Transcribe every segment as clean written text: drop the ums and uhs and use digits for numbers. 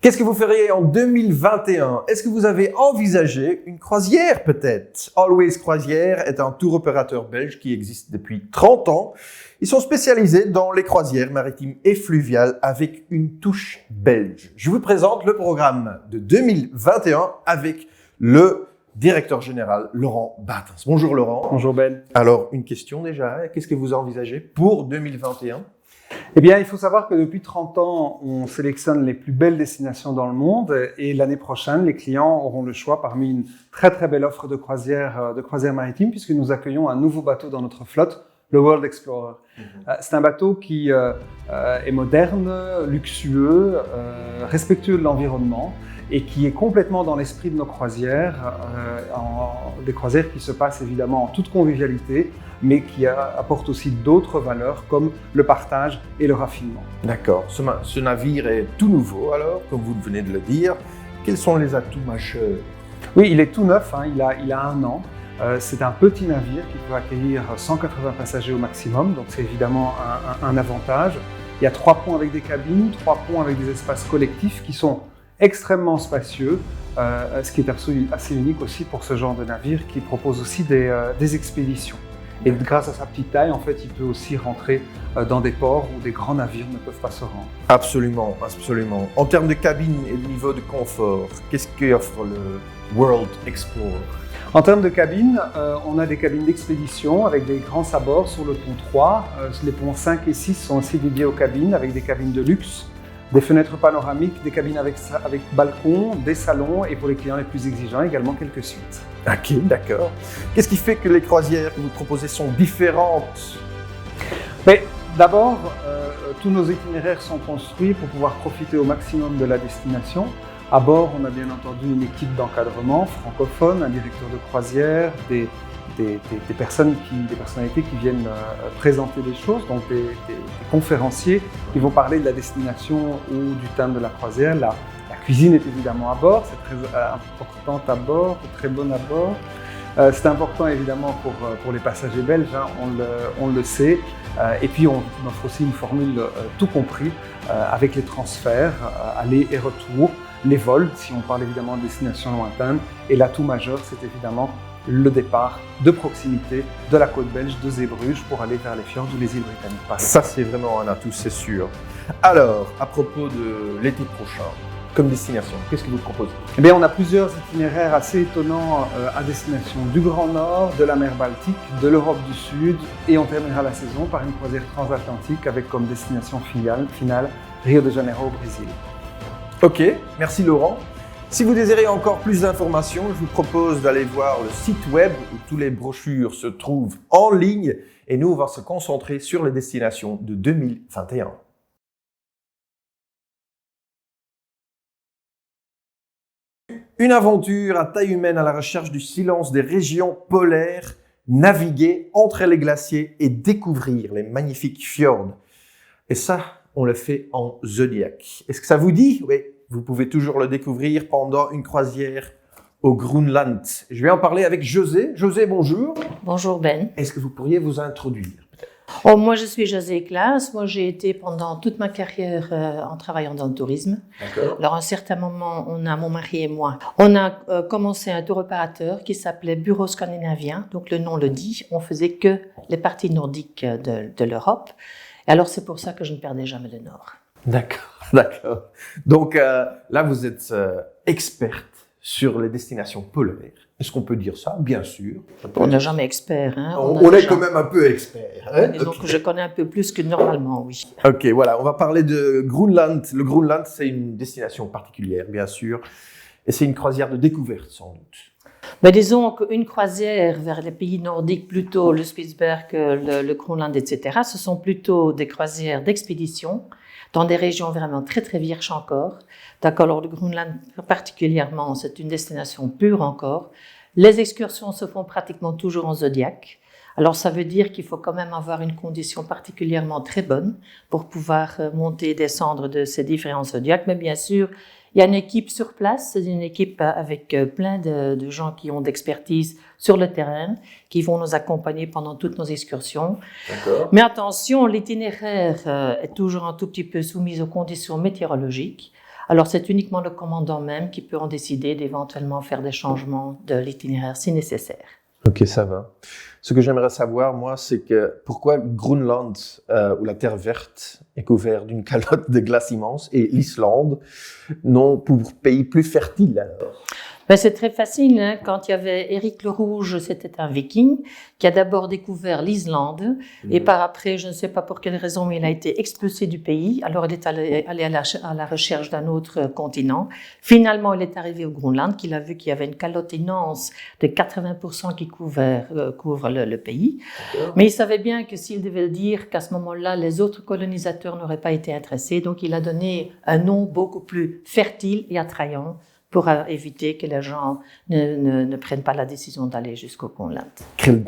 Qu'est-ce que vous feriez en 2021? Est-ce que vous avez envisagé une croisière peut-être? Always Croisière est un tour opérateur belge qui existe depuis 30 ans. Ils sont spécialisés dans les croisières maritimes et fluviales avec une touche belge. Je vous présente le programme de 2021 avec le directeur général Laurent Battens. Bonjour Laurent. Bonjour Ben. Alors, une question déjà, qu'est-ce que vous envisagez pour 2021? Eh bien, il faut savoir que depuis 30 ans, on sélectionne les plus belles destinations dans le monde et l'année prochaine, les clients auront le choix parmi une très très belle offre de croisière maritime puisque nous accueillons un nouveau bateau dans notre flotte, le World Explorer. C'est un bateau qui est moderne, luxueux, respectueux de l'environnement et qui est complètement dans l'esprit de nos croisières, des croisières qui se passent évidemment en toute convivialité, mais qui apportent aussi d'autres valeurs comme le partage et le raffinement. D'accord. Ce navire est tout nouveau alors, comme vous venez de le dire. Quels sont les atouts majeurs? Oui, il est tout neuf, il a 1 an. C'est un petit navire qui peut accueillir 180 passagers au maximum, donc c'est évidemment un avantage. Il y a 3 ponts avec des cabines, 3 ponts avec des espaces collectifs qui sont extrêmement spacieux, ce qui est assez unique aussi pour ce genre de navire qui propose aussi des expéditions. Et grâce à sa petite taille, en fait, il peut aussi rentrer dans des ports où des grands navires ne peuvent pas se rendre. Absolument, absolument. En termes de cabine et de niveau de confort, qu'est-ce qu'offre le World Explorer? En termes de cabine, on a des cabines d'expédition avec des grands sabords sur le pont 3. Les ponts 5 et 6 sont aussi dédiés aux cabines avec des cabines de luxe, des fenêtres panoramiques, des cabines avec balcon, des salons et pour les clients les plus exigeants également quelques suites. Ok, d'accord. Qu'est-ce qui fait que les croisières que vous proposez sont différentes? Mais d'abord, tous nos itinéraires sont construits pour pouvoir profiter au maximum de la destination. À bord, on a bien entendu une équipe d'encadrement francophone, un directeur de croisière, des personnalités qui viennent présenter des choses, donc des conférenciers qui vont parler de la destination ou du thème de la croisière. La cuisine est évidemment à bord, c'est très importante à bord, très bonne à bord. C'est important évidemment pour les passagers belges, on le sait. Et puis on offre aussi une formule tout compris avec les transferts, aller et retour, les vols, si on parle évidemment de destinations lointaines. Et l'atout majeur, c'est évidemment le départ de proximité de la côte belge de Zeebrugge pour aller vers les fjords ou les îles britanniques. Ça, c'est vraiment un atout, c'est sûr. Alors, à propos de l'été prochain, comme destination, qu'est-ce que vous proposez? Eh bien, on a plusieurs itinéraires assez étonnants à destination du Grand Nord, de la mer Baltique, de l'Europe du Sud et on terminera la saison par une croisière transatlantique avec comme destination finale Rio de Janeiro au Brésil. Ok, merci Laurent. Si vous désirez encore plus d'informations, je vous propose d'aller voir le site web où tous les brochures se trouvent en ligne et nous, on va se concentrer sur les destinations de 2021. Une aventure à taille humaine à la recherche du silence des régions polaires, naviguer entre les glaciers et découvrir les magnifiques fjords. Et ça, on le fait en Zodiac. Est-ce que ça vous dit? Oui. Vous pouvez toujours le découvrir pendant une croisière au Groenland. Je vais en parler avec José. José, bonjour. Bonjour Ben. Est-ce que vous pourriez vous introduire? Oh, moi, je suis José Claes. Moi, j'ai été pendant toute ma carrière en travaillant dans le tourisme. D'accord. Alors, à un certain moment, mon mari et moi, on a commencé un tour opérateur qui s'appelait Bureau Scandinavien. Donc, le nom le dit. On faisait que les parties nordiques de l'Europe. Et alors, c'est pour ça que je ne perdais jamais le Nord. D'accord, d'accord. Donc là, vous êtes experte sur les destinations polaires. Est-ce qu'on peut dire ça? Bien sûr. On n'est jamais expert. Hein. On est quand même un peu expert. Hein? Disons que je connais un peu plus que normalement, oui. Ok, voilà. On va parler de Groenland. Le Groenland, c'est une destination particulière, bien sûr. Et c'est une croisière de découverte, sans doute. Mais disons qu'une croisière vers les pays nordiques, plutôt le Spitsberg, le Groenland, etc., ce sont plutôt des croisières d'expédition dans des régions vraiment très très vierges encore. D'accord, alors le Groenland particulièrement, c'est une destination pure encore. Les excursions se font pratiquement toujours en Zodiac. Alors ça veut dire qu'il faut quand même avoir une condition particulièrement très bonne pour pouvoir monter et descendre de ces différents Zodiacs. Mais bien sûr, il y a une équipe sur place, c'est une équipe avec plein de gens qui ont d'expertise sur le terrain, qui vont nous accompagner pendant toutes nos excursions. D'accord. Mais attention, l'itinéraire est toujours un tout petit peu soumis aux conditions météorologiques. Alors c'est uniquement le commandant même qui peut en décider d'éventuellement faire des changements de l'itinéraire si nécessaire. Ok, ça va. Ce que j'aimerais savoir, moi, c'est que pourquoi Groenland, ou la Terre verte, est couverte d'une calotte de glace immense, et l'Islande, non, pour pays plus fertile alors? Ben, c'est très facile, hein. Quand il y avait Éric le Rouge, c'était un viking qui a d'abord découvert l'Islande et par après, je ne sais pas pour quelle raison, mais il a été expulsé du pays. Alors il est allé à la recherche d'un autre continent. Finalement, il est arrivé au Groenland, qu'il a vu qu'il y avait une calotte immense de 80% qui couvre le pays. Mais il savait bien que s'il devait le dire, qu'à ce moment-là, les autres colonisateurs n'auraient pas été intéressés. Donc il a donné un nom beaucoup plus fertile et attrayant pour éviter que les gens ne prennent pas la décision d'aller jusqu'au Groenland. Quelle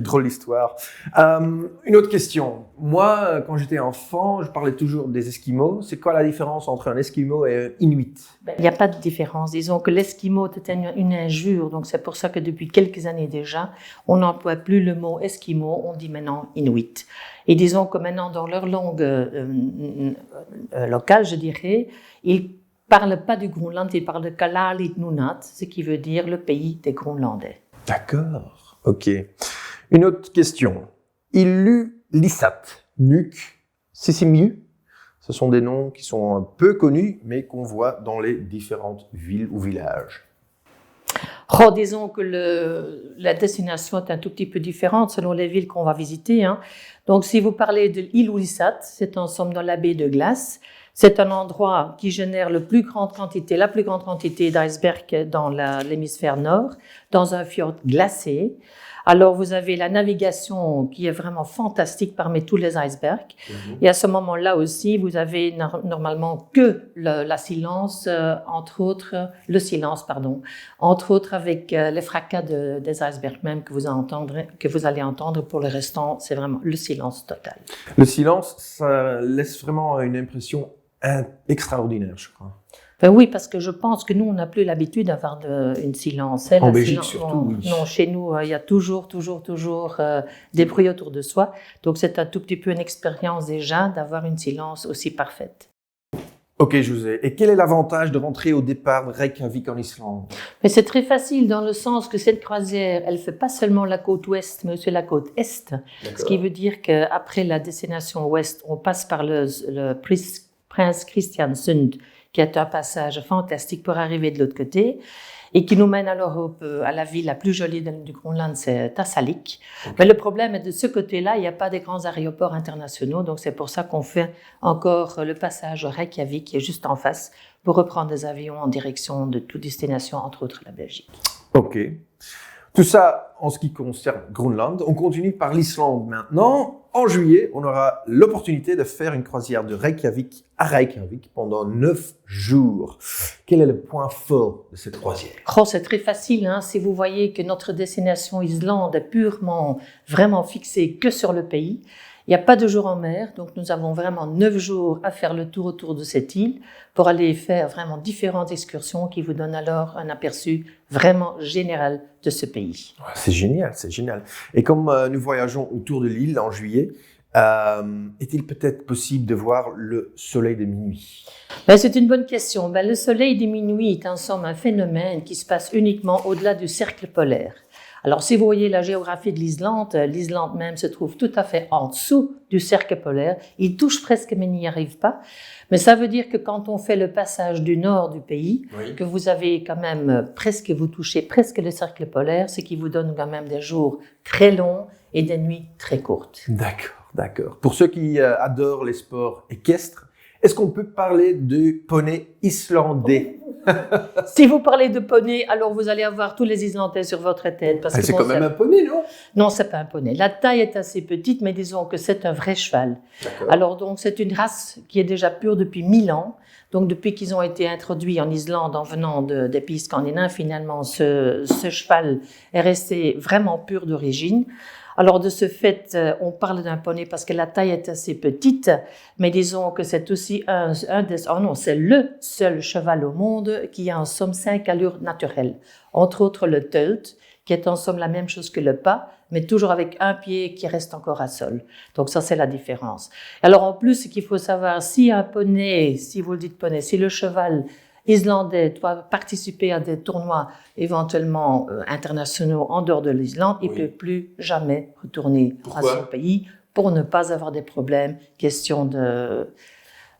drôle d'histoire. Une autre question. Moi, quand j'étais enfant, je parlais toujours des Esquimaux. C'est quoi la différence entre un Esquimau et un Inuit? Il n'y a pas de différence. Disons que l'Esquimau était une injure, donc c'est pour ça que depuis quelques années déjà, on n'emploie plus le mot Esquimau, on dit maintenant Inuit. Et disons que maintenant, dans leur langue locale, je dirais, ils parle pas du Groenland, il parle de Kalaallit Nunaat, ce qui veut dire le pays des Groenlandais. D'accord, ok. Une autre question. Ilulissat, Nuuk, Sisimiut, ce sont des noms qui sont un peu connus, mais qu'on voit dans les différentes villes ou villages. Oh, disons que la destination est un tout petit peu différente selon les villes qu'on va visiter, hein. Donc, si vous parlez de Ilulissat, c'est en somme dans la baie de Glace. C'est un endroit qui génère la plus grande quantité d'icebergs dans l'hémisphère nord, dans un fjord glacé. Alors, vous avez la navigation qui est vraiment fantastique parmi tous les icebergs. Et à ce moment-là aussi, vous avez normalement que le silence, entre autres avec les fracas des icebergs même que vous allez entendre. Pour le restant, c'est vraiment le silence total. Le silence, ça laisse vraiment une impression extraordinaire, je crois. Ben oui, parce que je pense que nous, on n'a plus l'habitude d'avoir une silence. En Belgique surtout, oui. Non, chez nous, il y a toujours des bruits autour de soi. Donc, c'est un tout petit peu une expérience déjà d'avoir une silence aussi parfaite. Ok, José. Et quel est l'avantage de rentrer au départ de Reykjavik en Islande? Mais c'est très facile dans le sens que cette croisière, elle fait pas seulement la côte ouest, mais aussi la côte est. D'accord. Ce qui veut dire qu'après la destination ouest, on passe par le Prince Christian Sund, qui est un passage fantastique pour arriver de l'autre côté, et qui nous mène alors à la ville la plus jolie du Groenland, c'est Tasalik. Okay. Mais le problème est de ce côté-là, il n'y a pas des grands aéroports internationaux, donc c'est pour ça qu'on fait encore le passage au Reykjavik, qui est juste en face, pour reprendre des avions en direction de toute destination, entre autres la Belgique. Ok. Tout ça en ce qui concerne Groenland. On continue par l'Islande maintenant. En juillet, on aura l'opportunité de faire une croisière de Reykjavik à Reykjavik pendant 9 jours. Quel est le point fort de cette croisière? Oh, c'est très facile, hein. Si vous voyez que notre destination Islande est vraiment fixée que sur le pays, il n'y a pas de jour en mer, donc nous avons vraiment 9 jours à faire le tour autour de cette île pour aller faire vraiment différentes excursions qui vous donnent alors un aperçu vraiment général de ce pays. C'est génial, c'est génial. Et comme nous voyageons autour de l'île en juillet, est-il peut-être possible de voir le soleil de minuit? C'est une bonne question. Le soleil de minuit est en somme un phénomène qui se passe uniquement au-delà du cercle polaire. Alors, si vous voyez la géographie de l'Islande même se trouve tout à fait en dessous du cercle polaire. Il touche presque, mais n'y arrive pas. Mais ça veut dire que quand on fait le passage du nord du pays, oui, que vous avez quand même vous touchez presque le cercle polaire, ce qui vous donne quand même des jours très longs et des nuits très courtes. D'accord. Pour ceux qui adorent les sports équestres, est-ce qu'on peut parler de poney islandais? Si vous parlez de poney, alors vous allez avoir tous les Islandais sur votre tête. Parce que c'est quand même un poney, non? Non, c'est pas un poney. La taille est assez petite, mais disons que c'est un vrai cheval. Alors donc c'est une race qui est déjà pure depuis 1000 ans. Donc depuis qu'ils ont été introduits en Islande en venant des pays scandinaves, finalement ce cheval est resté vraiment pur d'origine. Alors de ce fait, on parle d'un poney parce que la taille est assez petite, mais disons que c'est aussi c'est le seul cheval au monde qui a en somme 5 allures naturelles. Entre autres le tölt, qui est en somme la même chose que le pas, mais toujours avec un pied qui reste encore à sol. Donc ça, c'est la différence. Alors en plus, ce qu'il faut savoir, si un poney, si vous le dites poney, si le cheval islandais doit participer à des tournois éventuellement internationaux en dehors de l'Islande, il ne peut plus jamais retourner à son pays pour ne pas avoir des problèmes, question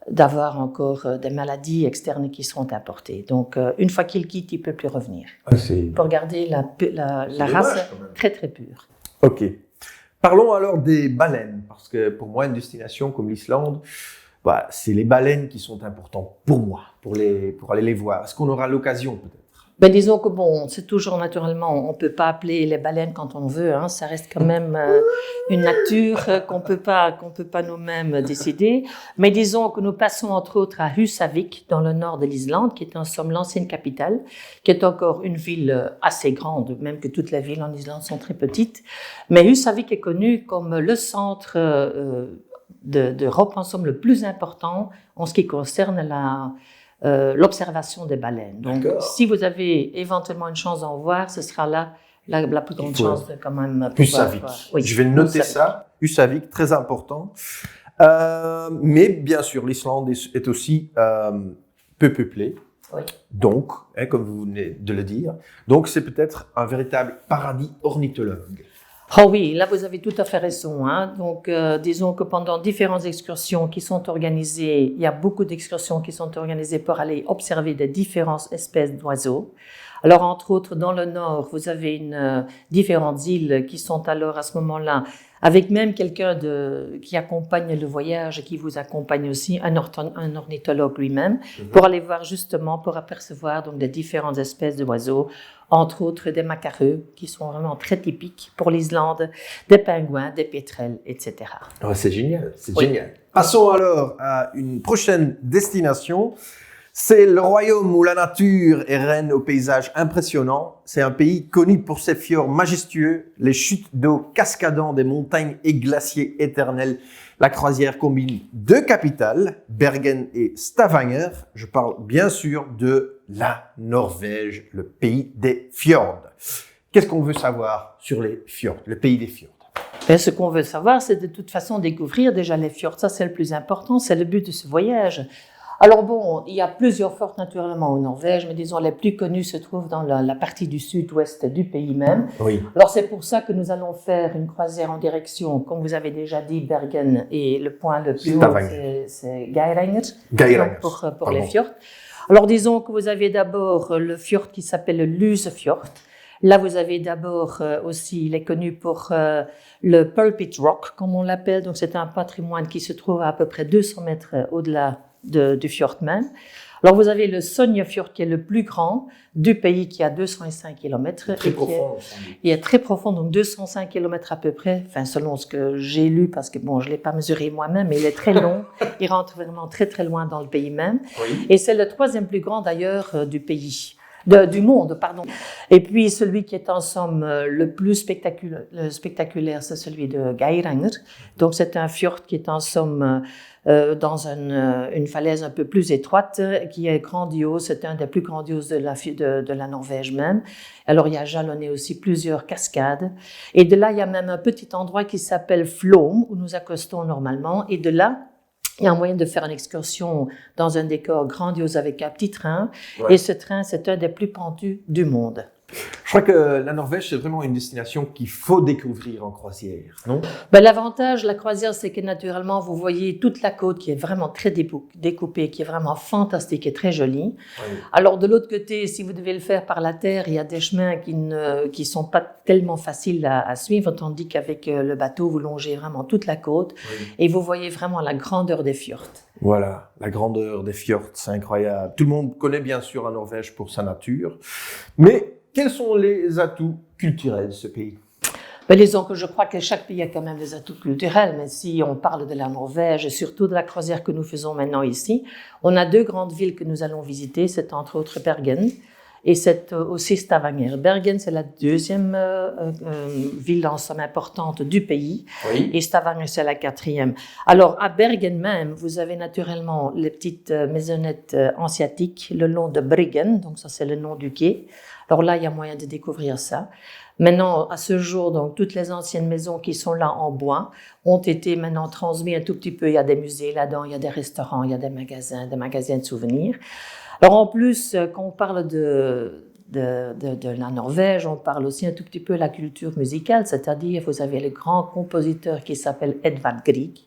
d'avoir encore des maladies externes qui seront apportées. Donc, une fois qu'il quitte, il ne peut plus revenir. Pour garder la race très, très pure. Ok. Parlons alors des baleines, parce que pour moi, une destination comme l'Islande, c'est les baleines qui sont importantes pour moi, pour aller les voir. Est-ce qu'on aura l'occasion peut-être? Disons que c'est toujours naturellement, on ne peut pas appeler les baleines quand on veut, hein, ça reste quand même une nature qu'on peut pas nous-mêmes décider. Mais disons que nous passons entre autres à Husavik, dans le nord de l'Islande, qui est en somme l'ancienne capitale, qui est encore une ville assez grande, même que toutes les villes en Islande sont très petites. Mais Husavik est connu comme le centre d'Europe, en somme, le plus important en ce qui concerne l'observation des baleines. Donc, si vous avez éventuellement une chance d'en voir, ce sera là la plus grande chance de quand même Husavik. Oui, je vais noter ça. Husavik, très important. Mais bien sûr, l'Islande est aussi peu peuplée. Oui. Donc, comme vous venez de le dire, donc c'est peut-être un véritable paradis ornithologue. Oh oui, là vous avez tout à fait raison. Hein. Donc, disons que pendant différentes excursions qui sont organisées, il y a beaucoup d'excursions qui sont organisées pour aller observer des différentes espèces d'oiseaux. Alors, entre autres, dans le nord, vous avez différentes îles qui sont alors à ce moment-là, avec même quelqu'un qui accompagne le voyage et qui vous accompagne aussi, un ornithologue lui-même, pour aller voir justement, pour apercevoir donc des différentes espèces d'oiseaux, entre autres des macareux, qui sont vraiment très typiques pour l'Islande, des pingouins, des pétrels, etc. Oh, c'est génial, c'est génial. Passons alors à une prochaine destination. C'est le royaume où la nature est reine aux paysages impressionnants. C'est un pays connu pour ses fjords majestueux, les chutes d'eau cascadant des montagnes et glaciers éternels. La croisière combine deux capitales, Bergen et Stavanger. Je parle bien sûr de la Norvège, le pays des fjords. Qu'est-ce qu'on veut savoir sur les fjords, le pays des fjords? Ce qu'on veut savoir, c'est de toute façon découvrir déjà les fjords. Ça, c'est le plus important, c'est le but de ce voyage. Alors il y a plusieurs fjords naturellement en Norvège, mais disons les plus connus se trouvent dans la partie du sud-ouest du pays même. Oui. Alors c'est pour ça que nous allons faire une croisière en direction, comme vous avez déjà dit, Bergen, et le point le plus haut, c'est Geiranger, pour les fjords. Alors disons que vous avez d'abord le fjord qui s'appelle le Lysefjord. Là, vous avez d'abord aussi, il est connu pour le Pulpit Rock, comme on l'appelle. Donc c'est un patrimoine qui se trouve à peu près 200 mètres au-delà du fjord même. Alors vous avez le Sognefjord qui est le plus grand du pays, qui a 205 km. Très profond. Il est très profond, donc 205 km à peu près, enfin selon ce que j'ai lu, parce que je ne l'ai pas mesuré moi-même, mais il est très long. Il rentre vraiment très très loin dans le pays même. Oui. Et c'est le troisième plus grand d'ailleurs du pays. Du monde, pardon. Et puis, celui qui est en somme le plus spectaculaire, c'est celui de Geiranger. Donc, c'est un fjord qui est en somme dans une falaise un peu plus étroite, qui est grandiose. C'est un des plus grandioses de la Norvège même. Alors, il y a jalonné aussi plusieurs cascades. Et de là, il y a même un petit endroit qui s'appelle Flåm, où nous accostons normalement. Et de là, il y a un moyen de faire une excursion dans un décor grandiose avec un petit train. Ouais. Et ce train, c'est un des plus pendus du monde. Je crois que la Norvège, c'est vraiment une destination qu'il faut découvrir en croisière, non? L'avantage de la croisière, c'est que naturellement, vous voyez toute la côte qui est vraiment très découpée, qui est vraiment fantastique et très jolie. Oui. Alors, de l'autre côté, si vous devez le faire par la terre, il y a des chemins qui sont pas tellement faciles à suivre, tandis qu'avec le bateau, vous longez vraiment toute la côte et vous voyez vraiment la grandeur des fjords. Voilà, la grandeur des fjords, c'est incroyable. Tout le monde connaît bien sûr la Norvège pour sa nature, mais quels sont les atouts culturels de ce pays? Disons que je crois que chaque pays a quand même des atouts culturels, mais si on parle de la Norvège et surtout de la croisière que nous faisons maintenant ici, on a deux grandes villes que nous allons visiter, c'est entre autres Bergen et c'est aussi Stavanger. Bergen, c'est la deuxième ville en somme importante du pays, Oui. et Stavanger, c'est la quatrième. Alors, à Bergen même, vous avez naturellement les petites maisonnettes hanséatiques le long de Bryggen, donc ça c'est le nom du quai. Alors là, il y a moyen de découvrir ça. Maintenant, à ce jour, donc, toutes les anciennes maisons qui sont là en bois ont été maintenant transmises un tout petit peu. Il y a des musées là-dedans, il y a des restaurants, il y a des magasins de souvenirs. Alors en plus, quand on parle de la Norvège, on parle aussi un tout petit peu de la culture musicale, c'est-à-dire vous avez le grand compositeur qui s'appelle Edvard Grieg,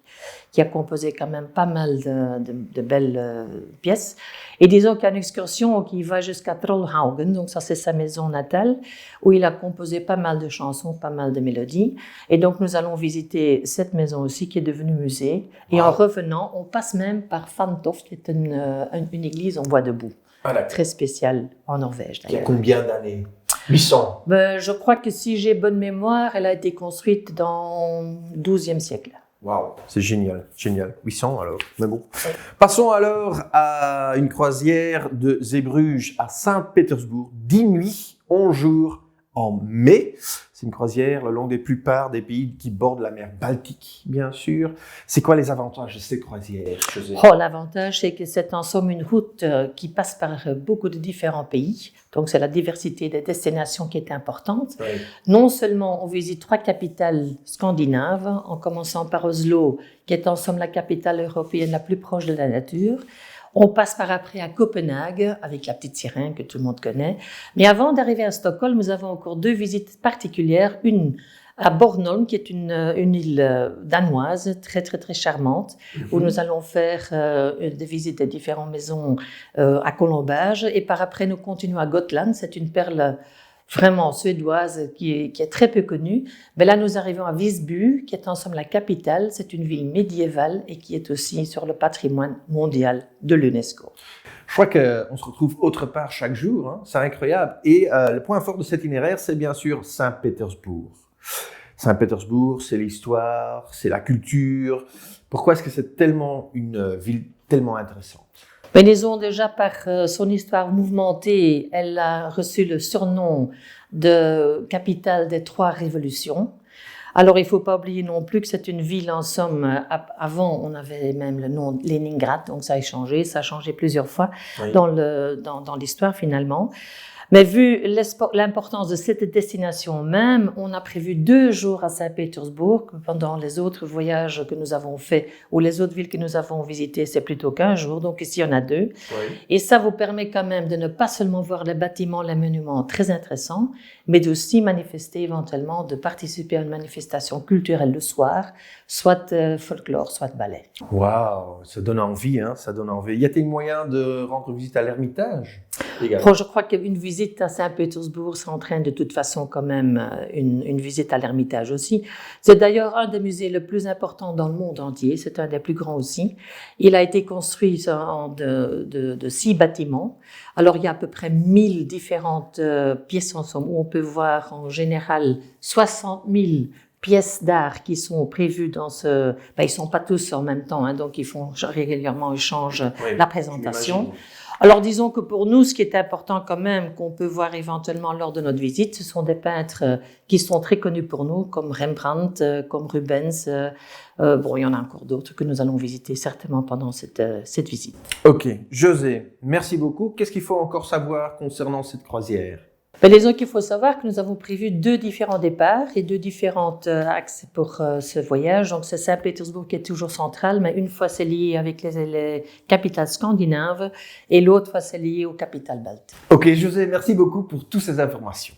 qui a composé quand même pas mal de belles pièces. Et disons qu'il y a une excursion qui va jusqu'à Trollhaugen, donc ça c'est sa maison natale, où il a composé pas mal de chansons, pas mal de mélodies. Et donc nous allons visiter cette maison aussi qui est devenue musée. Et en revenant, on passe même par Fantoft, qui est une église en bois debout. Très spéciale en Norvège d'ailleurs. Il y a combien d'années? 800. Je crois que si j'ai bonne mémoire, elle a été construite dans le XIIe siècle. Waouh, c'est génial, génial. 800 alors, mais bon. Oui. Passons alors à une croisière de Zeebrugge à Saint-Pétersbourg, 10 nuits, 11 jours en mai. C'est une croisière le long des plupart des pays qui bordent la mer Baltique, bien sûr. C'est quoi les avantages de cette croisière, José? L'avantage, c'est que c'est en somme une route qui passe par beaucoup de différents pays. Donc, c'est la diversité des destinations qui est importante. Oui. Non seulement on visite 3 capitales scandinaves, en commençant par Oslo, qui est en somme la capitale européenne la plus proche de la nature. On passe par après à Copenhague, avec la petite sirène que tout le monde connaît. Mais avant d'arriver à Stockholm, nous avons encore 2 visites particulières. Une à Bornholm, qui est une île danoise très, très, très charmante, où nous allons faire des visites des différentes maisons à colombage. Et par après, nous continuons à Gotland. C'est une perle vraiment suédoise qui est très peu connue. Mais là, nous arrivons à Visby, qui est en somme la capitale. C'est une ville médiévale et qui est aussi sur le patrimoine mondial de l'UNESCO. Je crois qu'on se retrouve autre part chaque jour, hein. C'est incroyable. Et le point fort de cet itinéraire, c'est bien sûr Saint-Pétersbourg. Saint-Pétersbourg, c'est l'histoire, c'est la culture. Pourquoi est-ce que c'est tellement une ville tellement intéressante? Mais disons déjà par son histoire mouvementée, elle a reçu le surnom de capitale des 3 révolutions. Alors, il ne faut pas oublier non plus que c'est une ville, en somme, avant, on avait même le nom de Leningrad, donc ça a changé plusieurs fois oui. dans l'histoire finalement. Mais vu l'importance de cette destination même, on a prévu 2 jours à Saint-Pétersbourg. Pendant les autres voyages que nous avons faits ou les autres villes que nous avons visitées, c'est plutôt 15 jours. Donc ici, il y en a 2. Oui. Et ça vous permet quand même de ne pas seulement voir les bâtiments, les monuments très intéressants, mais d'aussi manifester éventuellement, de participer à une manifestation culturelle le soir, soit folklore, soit ballet. Waouh, ça donne envie, hein, ça donne envie. Y a-t-il moyen de rendre visite à l'Ermitage? Je crois qu'une visite à Saint-Pétersbourg, ça entraîne de toute façon quand même une visite à l'Ermitage aussi. C'est d'ailleurs un des musées les plus importants dans le monde entier, c'est un des plus grands aussi. Il a été construit de 6 bâtiments. Alors il y a à peu près 1000 différentes pièces en somme, où on peut voir en général 60 000 pièces d'art qui sont prévues dans ce... ils ne sont pas tous en même temps, hein, donc ils font régulièrement, ils changent la présentation. Alors disons que pour nous, ce qui est important quand même, qu'on peut voir éventuellement lors de notre visite, ce sont des peintres qui sont très connus pour nous, comme Rembrandt, comme Rubens. Il y en a encore d'autres que nous allons visiter certainement pendant cette visite. Ok, José, merci beaucoup. Qu'est-ce qu'il faut encore savoir concernant cette croisière? Disons qu'il faut savoir que nous avons prévu 2 différents départs et 2 différents axes pour ce voyage. Donc, c'est Saint-Pétersbourg qui est toujours central, mais une fois c'est lié avec les capitales scandinaves et l'autre fois c'est lié aux capitales baltes. Ok, José, merci beaucoup pour toutes ces informations.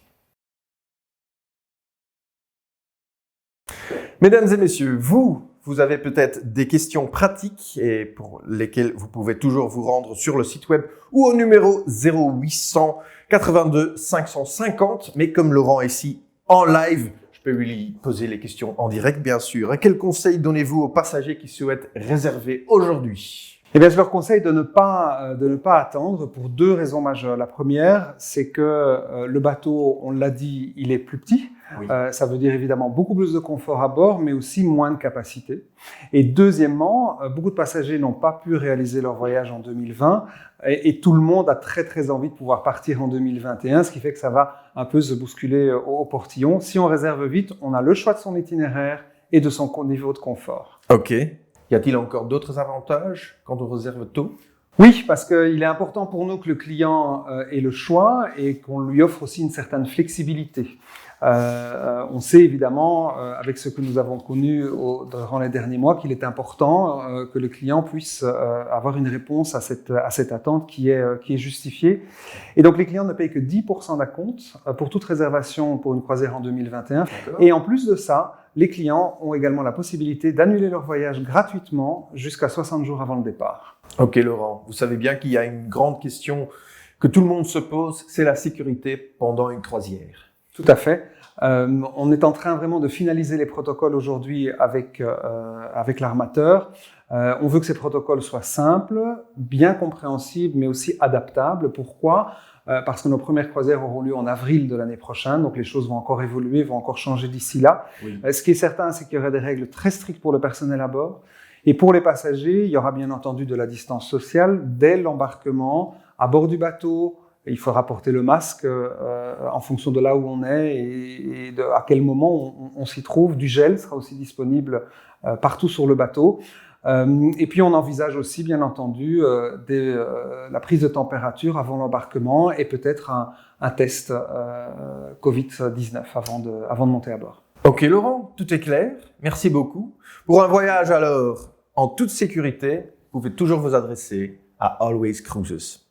Mesdames et messieurs, vous avez peut-être des questions pratiques et pour lesquelles vous pouvez toujours vous rendre sur le site web ou au numéro 0800 82 550. Mais comme Laurent est ici en live, je peux lui poser les questions en direct, bien sûr. Et quel conseil donnez-vous aux passagers qui souhaitent réserver aujourd'hui? Eh bien, je leur conseille de ne pas attendre pour 2 raisons majeures. La première, c'est que le bateau, on l'a dit, il est plus petit. Oui. Ça veut dire évidemment beaucoup plus de confort à bord, mais aussi moins de capacité. Et deuxièmement, beaucoup de passagers n'ont pas pu réaliser leur voyage en 2020 et tout le monde a très très envie de pouvoir partir en 2021, ce qui fait que ça va un peu se bousculer au portillon. Si on réserve vite, on a le choix de son itinéraire et de son niveau de confort. Ok. Y a-t-il encore d'autres avantages quand on réserve tôt? Oui, parce qu'il est important pour nous que le client ait le choix et qu'on lui offre aussi une certaine flexibilité. On sait évidemment, avec ce que nous avons connu durant les derniers mois, qu'il est important que le client puisse avoir une réponse à cette attente qui est justifiée. Et donc les clients ne payent que 10% d'acompte pour toute réservation pour une croisière en 2021. D'accord. Et en plus de ça, les clients ont également la possibilité d'annuler leur voyage gratuitement jusqu'à 60 jours avant le départ. Ok Laurent, vous savez bien qu'il y a une grande question que tout le monde se pose, c'est la sécurité pendant une croisière. Tout à fait. On est en train vraiment de finaliser les protocoles aujourd'hui avec l'armateur. On veut que ces protocoles soient simples, bien compréhensibles, mais aussi adaptables. Pourquoi ? Parce que nos premières croisières auront lieu en avril de l'année prochaine, donc les choses vont encore évoluer, vont encore changer d'ici là. Oui. Ce qui est certain, c'est qu'il y aura des règles très strictes pour le personnel à bord. Et pour les passagers, il y aura bien entendu de la distance sociale dès l'embarquement, à bord du bateau. Il faudra porter le masque en fonction de là où on est et à quel moment on s'y trouve. Du gel sera aussi disponible partout sur le bateau. Et puis on envisage aussi, bien entendu, la prise de température avant l'embarquement et peut-être un test Covid-19 avant de monter à bord. Ok Laurent, tout est clair. Merci beaucoup. Pour un voyage alors en toute sécurité, vous pouvez toujours vous adresser à Always Cruises.